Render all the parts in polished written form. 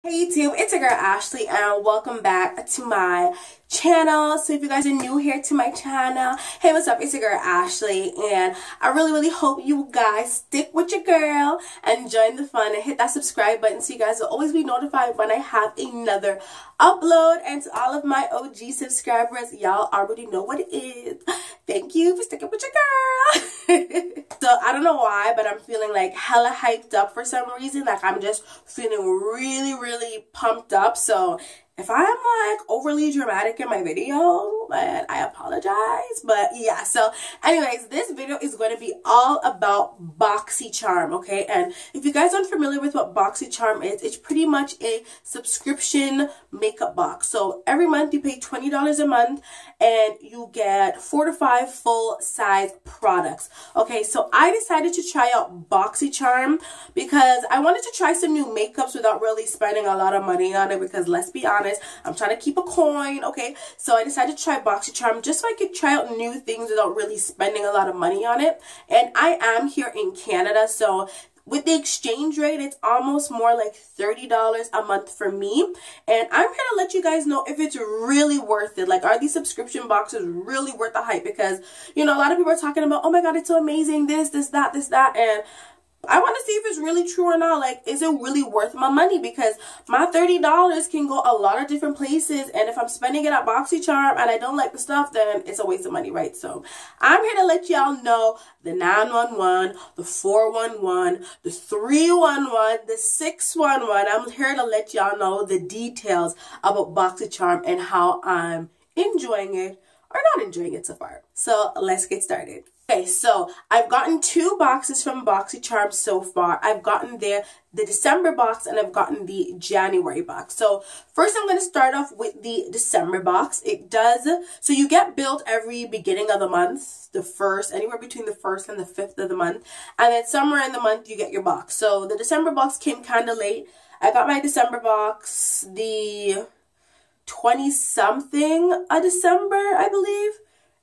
Hey YouTube, it's your girl Ashley and welcome back to my channel. So if you guys are new here to my channel, hey, what's up? It's your girl Ashley and I really hope you guys stick with your girl and join the fun and hit that subscribe button so you guys will always be notified when I have another upload. And to all of my OG subscribers, y'all already know what it is. Thank you for sticking with your girl. So I don't know why, but I'm feeling like hella hyped up for some reason. Like I'm just feeling really pumped up. So if I'm like overly dramatic in my video, then I apologize. But yeah, so anyways, this video is going to be all about Boxy Charm, okay? And if you guys aren't familiar with what Boxy Charm is, it's pretty much a subscription makeup box. So every month you pay $20 a month and you get 4 to 5 full-size products. Okay, so I decided to try out Boxy Charm because I wanted to try some new makeups without really spending a lot of money on it, because let's be honest, I'm trying to keep a coin, okay? So I decided to try Boxy Charm just so I could try out new things without really spending a lot of money on it. And I am here in Canada, so with the exchange rate, it's almost more like $30 a month for me. And I'm here to let you guys know if it's really worth it. Like, are these subscription boxes really worth the hype? Because, you know, a lot of people are talking about, oh my god, it's so amazing, this, that, and I want to see if it's really true or not. Like, is it really worth my money? Because my $30 can go a lot of different places. And if I'm spending it at Boxy Charm and I don't like the stuff, then it's a waste of money, right? So I'm here to let y'all know the 911, the 411, the 311, the 611. I'm here to let y'all know the details about Boxy Charm and how I'm enjoying it or not enjoying it so far. So let's get started. Okay, so I've gotten 2 boxes from Boxy Charm so far. I've gotten the December box and I've gotten the January box. So first I'm going to start off with the December box. It does, so you get billed every beginning of the month, the first, anywhere between the 1st and the 5th of the month. And then somewhere in the month you get your box. So the December box came kind of late. I got my December box the 20-something of December, I believe.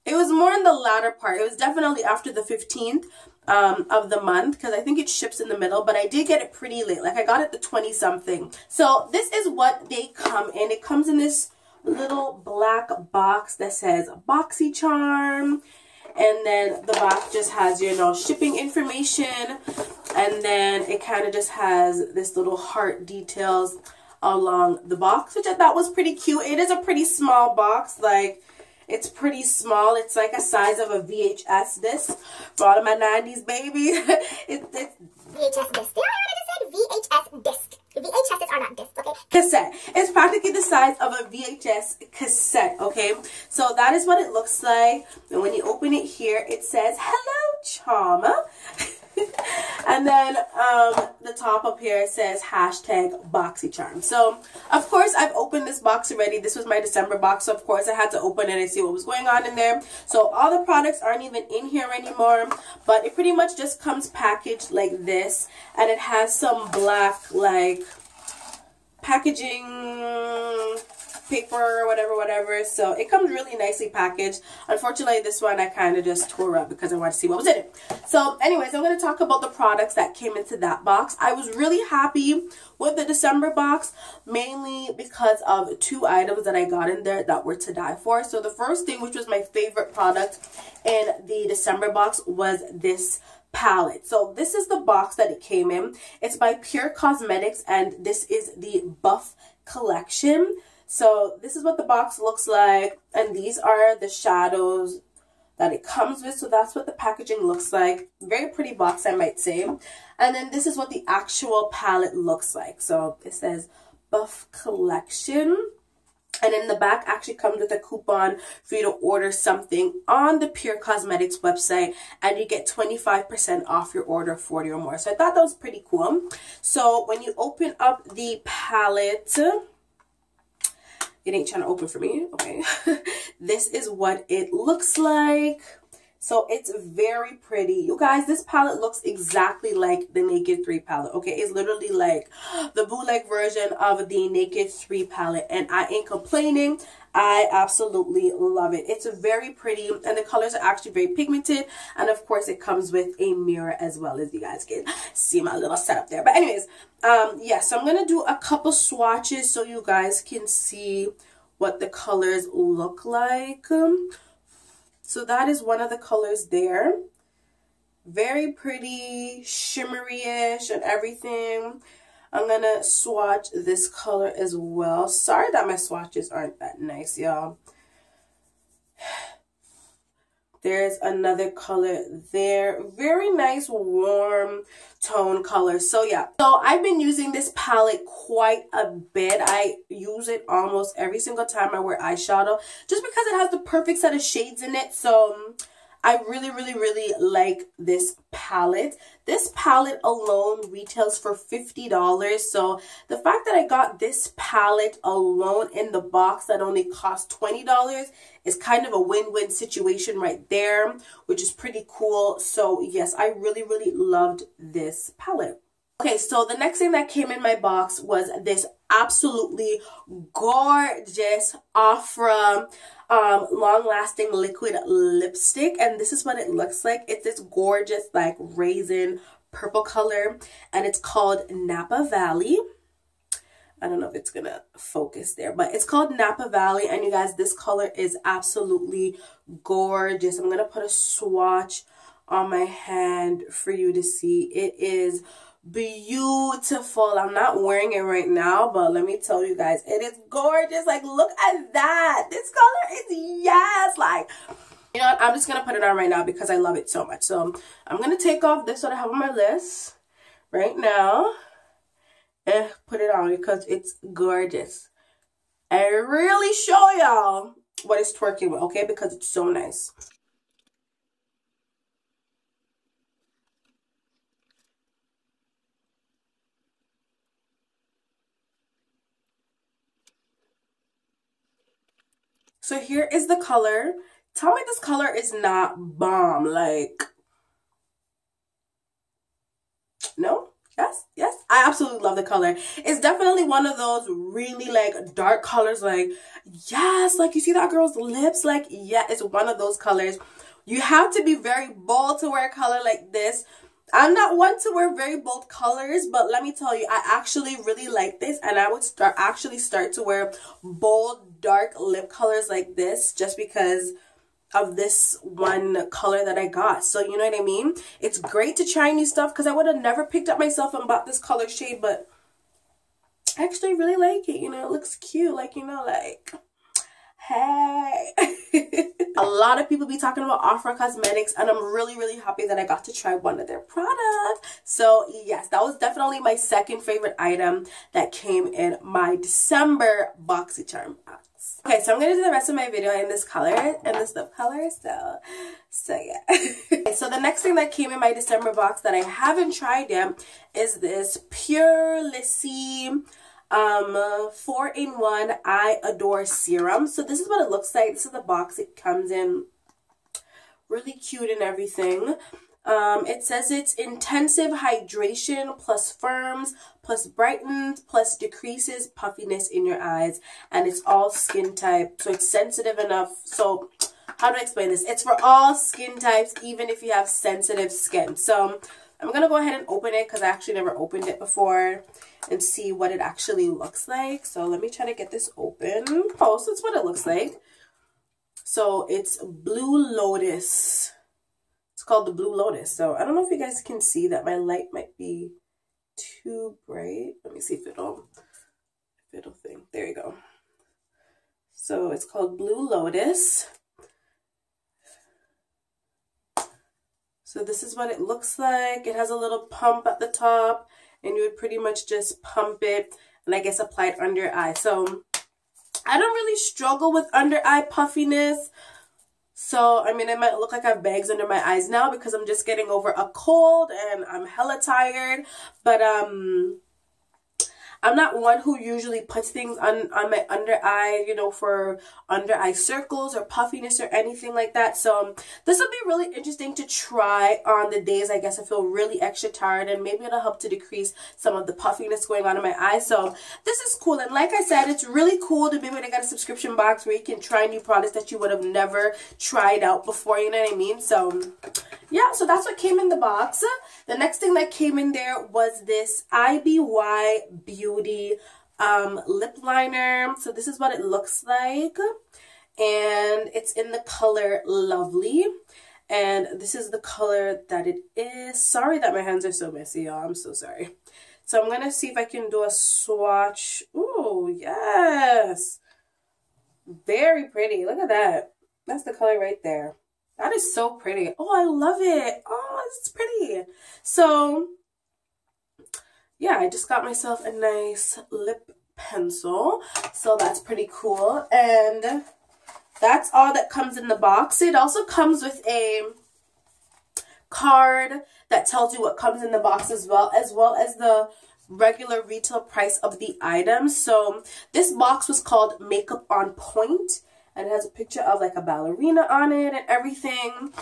It was more in the latter part. It was definitely after the 15th of the month, because I think it ships in the middle, but I did get it pretty late. Like, I got it the 20-something. So this is what they come in. It comes in this little black box that says Boxy Charm. And then the box just has, you know, shipping information. And then it kind of just has this little heart details along the box, which I thought was pretty cute. It is a pretty small box. Like, it's pretty small. It's like a size of a VHS disc for all of my 90s baby. it's VHS disc. Yeah, I just said VHS disc. VHSs are not discs, okay? Cassette. It's practically the size of a VHS cassette, okay? So that is what it looks like. And when you open it here, it says, "Hello, Charmer." And then the top up here says #Boxy Charm. So of course I've opened this box already. This was my December box, so of course I had to open it and see what was going on in there. So all the products aren't even in here anymore, but it pretty much just comes packaged like this, and it has some black like packaging paper or whatever, so it comes really nicely packaged. Unfortunately, this one I kind of just tore up because I wanted to see what was in it. So anyways, I'm going to talk about the products that came into that box. I was really happy with the December box, mainly because of 2 items that I got in there that were to die for. So the first thing, which was my favorite product in the December box, was this palette. So this is the box that it came in. It's by PUR Cosmetics and this is the Buff collection. So this is what the box looks like, and these are the shadows that it comes with. So that's what the packaging looks like. Very pretty box, I might say. And then this is what the actual palette looks like. So it says Buff Collection. And in the back actually comes with a coupon for you to order something on the PUR Cosmetics website, and you get 25% off your order of 40 or more. So I thought that was pretty cool. So when you open up the palette, it ain't trying to open for me, okay? This is what it looks like. So it's very pretty. You guys, this palette looks exactly like the Naked 3 palette, okay? It's literally like the bootleg version of the Naked 3 palette, and I ain't complaining. I absolutely love it. It's very pretty, and the colors are actually very pigmented, and of course it comes with a mirror as well, as you guys can see my little setup there. But anyways, yeah, so I'm gonna do a couple swatches so you guys can see what the colors look like. So that is one of the colors there. Very pretty, shimmery-ish and everything. I'm going to swatch this color as well. Sorry that my swatches aren't that nice, y'all. There's another color there. Very nice, warm tone color. So yeah, so I've been using this palette quite a bit. I use it almost every single time I wear eyeshadow, just because it has the perfect set of shades in it. So I really like this palette. This palette alone retails for $50. So the fact that I got this palette alone in the box that only cost $20 is kind of a win-win situation right there, which is pretty cool. So yes, I really loved this palette. Okay, so the next thing that came in my box was this absolutely gorgeous Ofra long-lasting liquid lipstick, and this is what it looks like. It's this gorgeous like raisin purple color, and it's called Napa Valley. I don't know if it's gonna focus there, but it's called Napa Valley, and you guys, this color is absolutely gorgeous. I'm gonna put a swatch on my hand for you to see. It is beautiful. I'm not wearing it right now, but let me tell you guys, it is gorgeous. Like, look at that. This color is, yes, like, you know what? I'm just gonna put it on right now because I love it so much. So I'm gonna take off this that I have on my list right now and put it on because it's gorgeous and really show y'all what it's twerking with, okay? Because it's so nice. So here is the color. Tell me this color is not bomb. Like, no? Yes. I absolutely love the color. It's definitely one of those really like dark colors. Like, yes, like you see that girl's lips? Like, yeah, it's one of those colors. You have to be very bold to wear a color like this. I'm not one to wear very bold colors, but let me tell you, I actually really like this, and I would actually start to wear bold, dark lip colors like this just because of this one color that I got. So you know what I mean? It's great to try new stuff because I would have never picked up myself and bought this color shade, but I actually really like it. You know, it looks cute. Like, you know, like, hey. A lot of people be talking about PUR Cosmetics, and I'm really happy that I got to try one of their products. So yes, that was definitely my second favorite item that came in my December Boxy Charm box. Okay, so I'm gonna do the rest of my video in this color and this lip color. So yeah. Okay, so the next thing that came in my December box that I haven't tried yet is this PUR recieve 4-in-1 I Adore Serum. So this is what it looks like. This is the box it comes in. Really cute and everything. It says it's intensive hydration plus firms plus brightens plus decreases puffiness in your eyes, and it's all skin type, so it's sensitive enough. So how do I explain this? It's for all skin types, even if you have sensitive skin. So I'm gonna go ahead and open it because I actually never opened it before and see what it actually looks like. So let me try to get this open. Oh, so that's what it looks like. So it's Blue Lotus. It's called the Blue Lotus. So I don't know if you guys can see that. My light might be too bright. Let me see if it'll thing. There you go. So it's called Blue Lotus. So this is what it looks like. It has a little pump at the top, and you would pretty much just pump it and I guess apply it under your eye. So I don't really struggle with under eye puffiness. So, I mean, it might look like I have bags under my eyes now because I'm just getting over a cold and I'm hella tired. But I'm not one who usually puts things on my under eye, you know, for under eye circles or puffiness or anything like that. So this will be really interesting to try on the days I guess I feel really extra tired, and maybe it'll help to decrease some of the puffiness going on in my eyes. So this is cool, and like I said, it's really cool to be able to get a subscription box where you can try new products that you would have never tried out before, you know what I mean? So yeah, so that's what came in the box. The next thing that came in there was this Iby Beauty Lip Liner. So this is what it looks like, and it's in the color Lovely, and this is the color that it is. Sorry that my hands are so messy, y'all. I'm so sorry. So I'm gonna see if I can do a swatch. Ooh, yes, very pretty. Look at that. That's the color right there. That is so pretty. Oh, I love it. Oh, it's pretty. So yeah, I just got myself a nice lip pencil. So that's pretty cool. And that's all that comes in the box. It also comes with a card that tells you what comes in the box as well as the regular retail price of the items. So this box was called Makeup on Point, and it has a picture of like a ballerina on it and everything.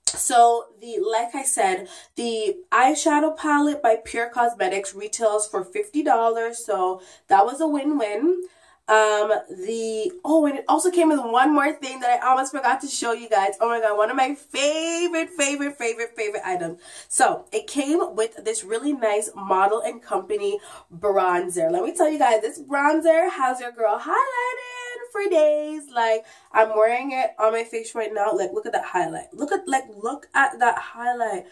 So like I said, the eyeshadow palette by PUR Cosmetics retails for $50. So that was a win-win. And it also came with one more thing that I almost forgot to show you guys. Oh my god, one of my favorite items. So it came with this really nice Model and Company bronzer. Let me tell you guys, this bronzer has your girl highlighted for days. Like, I'm wearing it on my face right now. Like, look at that highlight. Look at that highlight.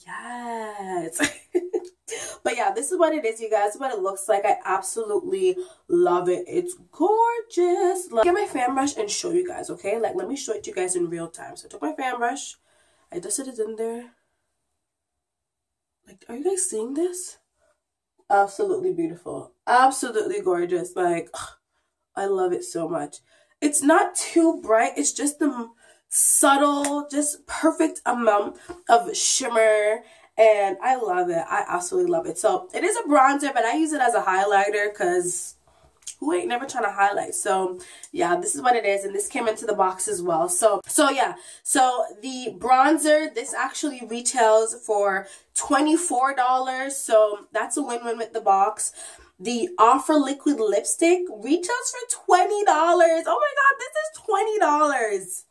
Yes. But yeah, this is what it is, you guys. This is what it looks like. I absolutely love it. It's gorgeous. Get my fan brush and show you guys, okay? Like, let me show it to you guys in real time. So I took my fan brush. I dusted it in there. Like, are you guys seeing this? Absolutely beautiful. Absolutely gorgeous. Like, ugh, I love it so much. It's not too bright. It's just the subtle, just perfect amount of shimmer. And I love it. I absolutely love it. So it is a bronzer, but I use it as a highlighter because who ain't never trying to highlight? So yeah, this is what it is. And this came into the box as well. So yeah. So the bronzer, this actually retails for $24. So that's a win-win with the box. The Offer Liquid Lipstick retails for $20. Oh my god, this is $20.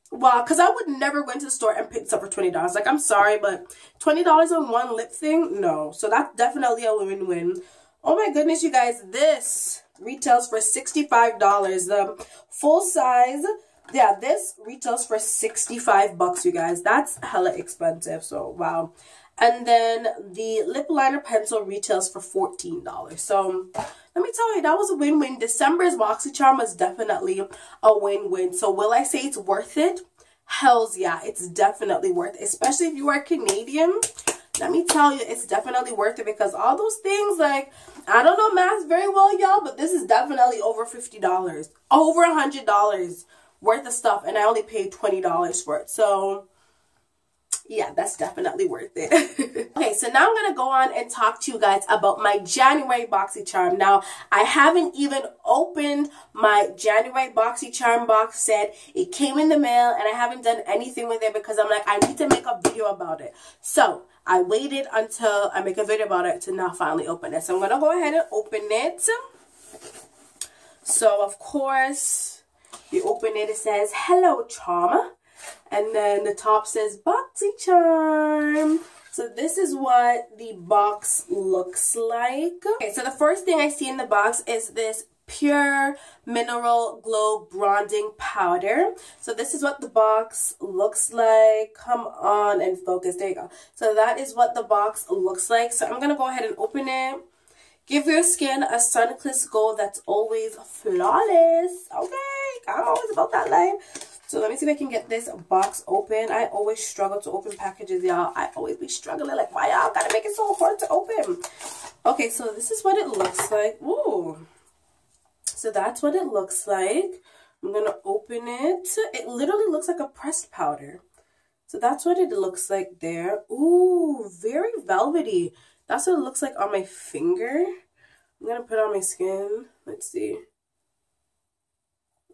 Wow, because I would never go into the store and pick this up for $20. Like, I'm sorry, but $20 on one lip thing? No. So that's definitely a win-win. Oh my goodness, you guys. This retails for $65. The full size, yeah, this retails for $65, you guys. That's hella expensive. So, wow. And then the lip liner pencil retails for $14. So let me tell you, that was a win-win. December's Boxy Charm was definitely a win-win. So will I say it's worth it? Hells yeah, it's definitely worth it. Especially if you are Canadian. Let me tell you, it's definitely worth it because all those things, like, I don't know math very well, y'all, but this is definitely over $50. Over $100 worth of stuff, and I only paid $20 for it. So yeah, that's definitely worth it. Okay, so now I'm going to go on and talk to you guys about my January Boxy Charm. Now, I haven't even opened my January Boxy Charm box set. It came in the mail and I haven't done anything with it because I'm like, I need to make a video about it. So I waited until I make a video about it to now finally open it. So I'm going to go ahead and open it. So, of course, you open it, it says, "Hello, Charm." And then the top says Boxy Charm. So this is what the box looks like. Okay, so the first thing I see in the box is this PUR Mineral Glow Bronzing Powder. So this is what the box looks like. Come on and focus. There you go. So that is what the box looks like. So I'm going to go ahead and open it. Give your skin a sun-kissed glow that's always flawless. Okay, I'm always about that life. So let me see if I can get this box open. I always struggle to open packages, y'all. I always be struggling. Like, why y'all gotta make it so hard to open? Okay, so this is what it looks like. Ooh. So that's what it looks like. I'm gonna open it. It literally looks like a pressed powder. So that's what it looks like there. Ooh, very velvety. That's what it looks like on my finger. I'm gonna put it on my skin. Let's see.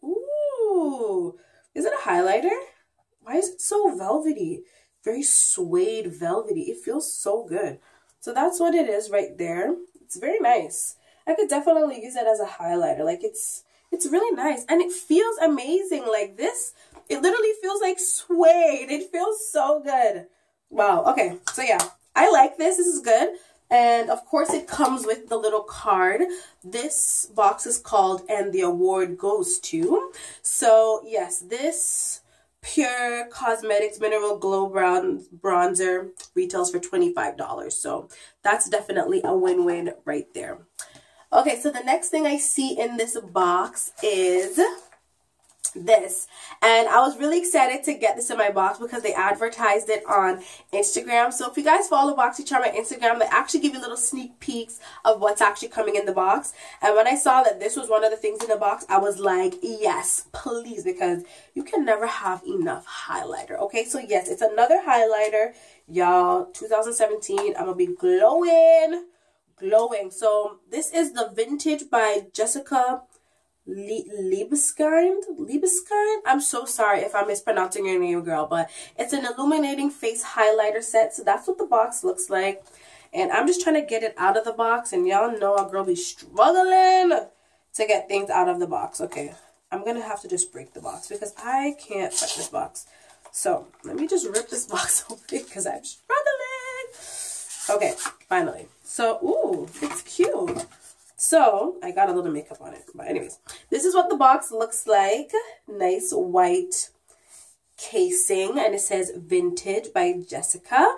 Ooh, is it a highlighter? Why is it so velvety? Very suede velvety. It feels so good. So that's what it is right there. It's very nice. I could definitely use it as a highlighter. Like it's really nice and it feels amazing. Like this, it literally feels like suede. It feels so good. Wow. Okay. So yeah, I like this. This is good. And of course it comes with the little card. This box is called "And the Award Goes To." So yes, this PUR Cosmetics Mineral Glow Bronzer retails for $25. So that's definitely a win-win right there. Okay, so the next thing I see in this box is this, and I was really excited to get this in my box because they advertised it on Instagram. So if you guys follow Boxy Charm on Instagram, they actually give you little sneak peeks of what's actually coming in the box. And when I saw that this was one of the things in the box, I was like, yes, please, because you can never have enough highlighter. Okay, so yes, it's another highlighter, y'all. 2017, I'm gonna be glowing. So this is the Vintage by Jessica Libous. I'm so sorry if I'm mispronouncing your name, girl, but it's an illuminating face highlighter set. So that's what the box looks like, and I'm just trying to get it out of the box, and y'all know our girl be struggling to get things out of the box. Okay, I'm gonna have to just break the box because I can't touch this box. So let me just rip this box open because I'm struggling. Okay, finally. So, ooh, it's cute. So, I got a little makeup on it. But anyways, this is what the box looks like. Nice white casing. And it says Vintage by Jessica.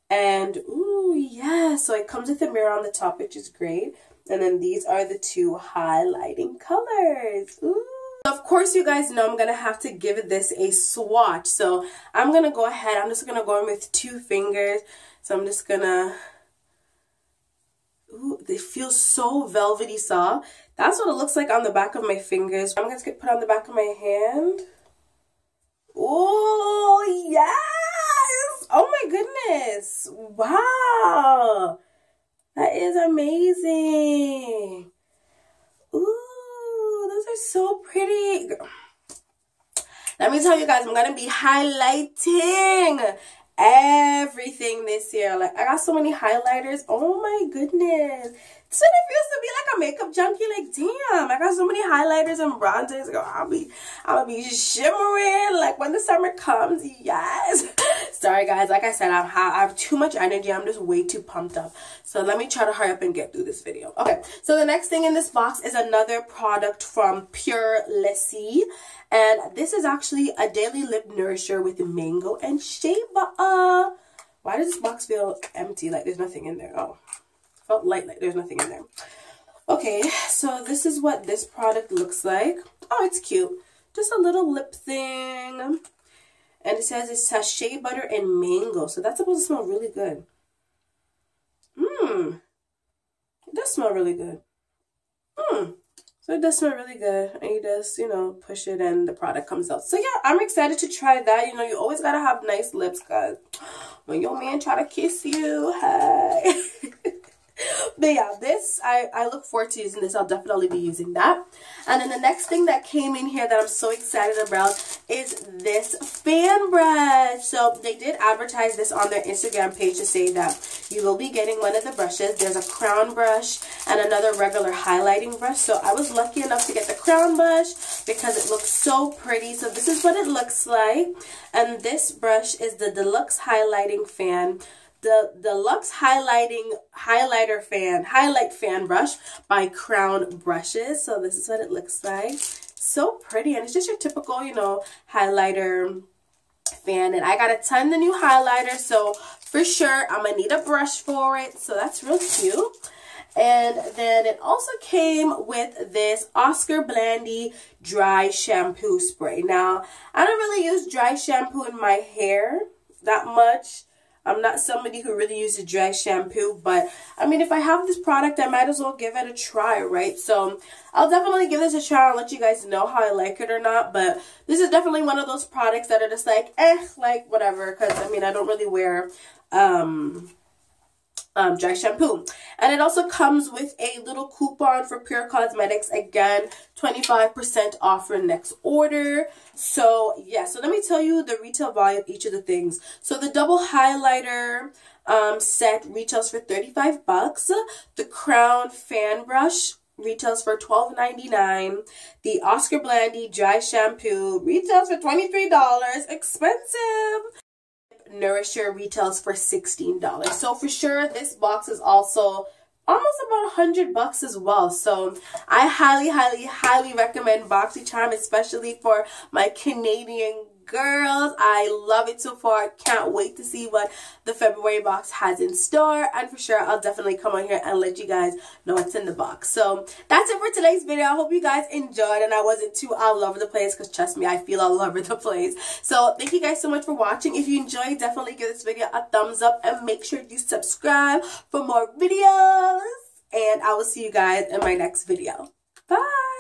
And, ooh, yeah. So, it comes with a mirror on the top, which is great. And then these are the two highlighting colors. Ooh. Of course, you guys know I'm going to have to give this a swatch. So, I'm going to go ahead. I'm just going to go in with 2 fingers. So, I'm just going to... Ooh, they feel so velvety soft. That's what it looks like on the back of my fingers. I'm going to put on the back of my hand. Oh, yes! Oh my goodness. Wow. That is amazing. Ooh, those are so pretty. Let me tell you guys, I'm going to be highlighting everything this year. Like, I got so many highlighters. Oh my goodness. This what it feels to be like a makeup junkie. Like, damn, I got so many highlighters and bronzers. Girl, I'm gonna be shimmering like when the summer comes. Yes. Sorry guys, like I said, I have too much energy. I'm just way too pumped up. So let me try to hurry up and get through this video. Okay, so the next thing in this box is another product from PUR Recieve. And this is actually a daily lip nourisher with mango and shea butter. Why does this box feel empty? Like there's nothing in there. Oh, felt light like there's nothing in there. Okay, so this is what this product looks like. Oh, it's cute. Just a little lip thing. And it says it has shea butter and mango. So that's supposed to smell really good. It does smell really good. So it does smell really good, and you just, you know, push it and the product comes out. So yeah, I'm excited to try that. You know, you always gotta have nice lips, guys. When your man try to kiss you, hey. But yeah, this, I look forward to using this. I'll definitely be using that. And then the next thing that came in here that I'm so excited about is this fan brush. So they did advertise this on their Instagram page to say that you will be getting one of the brushes. There's a crown brush and another regular highlighting brush. So I was lucky enough to get the crown brush because it looks so pretty. So this is what it looks like. And this brush is the Deluxe Highlighting Fan. The Deluxe Highlight Fan Brush by Crown Brushes. So this is what it looks like. So pretty, and it's just your typical, you know, highlighter fan. And I got a ton of new highlighters, so for sure I'm gonna need a brush for it. So that's real cute. And then it also came with this Oscar Blandy dry shampoo spray. Now, I don't really use dry shampoo in my hair that much. I'm not somebody who really uses dry shampoo, but I mean, if I have this product, I might as well give it a try, right? So I'll definitely give this a try and let you guys know how I like it or not. But this is definitely one of those products that are just like, like whatever. Because I mean, I don't really wear dry shampoo. And it also comes with a little coupon for PUR Cosmetics. Again, 25% off your next order. So yeah, so let me tell you the retail value of each of the things. So the double highlighter set retails for 35 bucks. The Crown fan brush retails for $12.99. The Oscar Blandy dry shampoo retails for $23. Expensive. Nourisher retails for $16. So for sure, this box is also almost about 100 bucks as well. So I highly recommend Boxy Charm, especially for my Canadian girls. I love it so far. Can't wait to see what the February box has in store, and for sure I'll definitely come on here and let you guys know what's in the box. So that's it for today's video. I hope you guys enjoyed and I wasn't too all over the place, because trust me, I feel all over the place. So thank you guys so much for watching. If you enjoyed, definitely give this video a thumbs up and make sure you subscribe for more videos, and I will see you guys in my next video. Bye.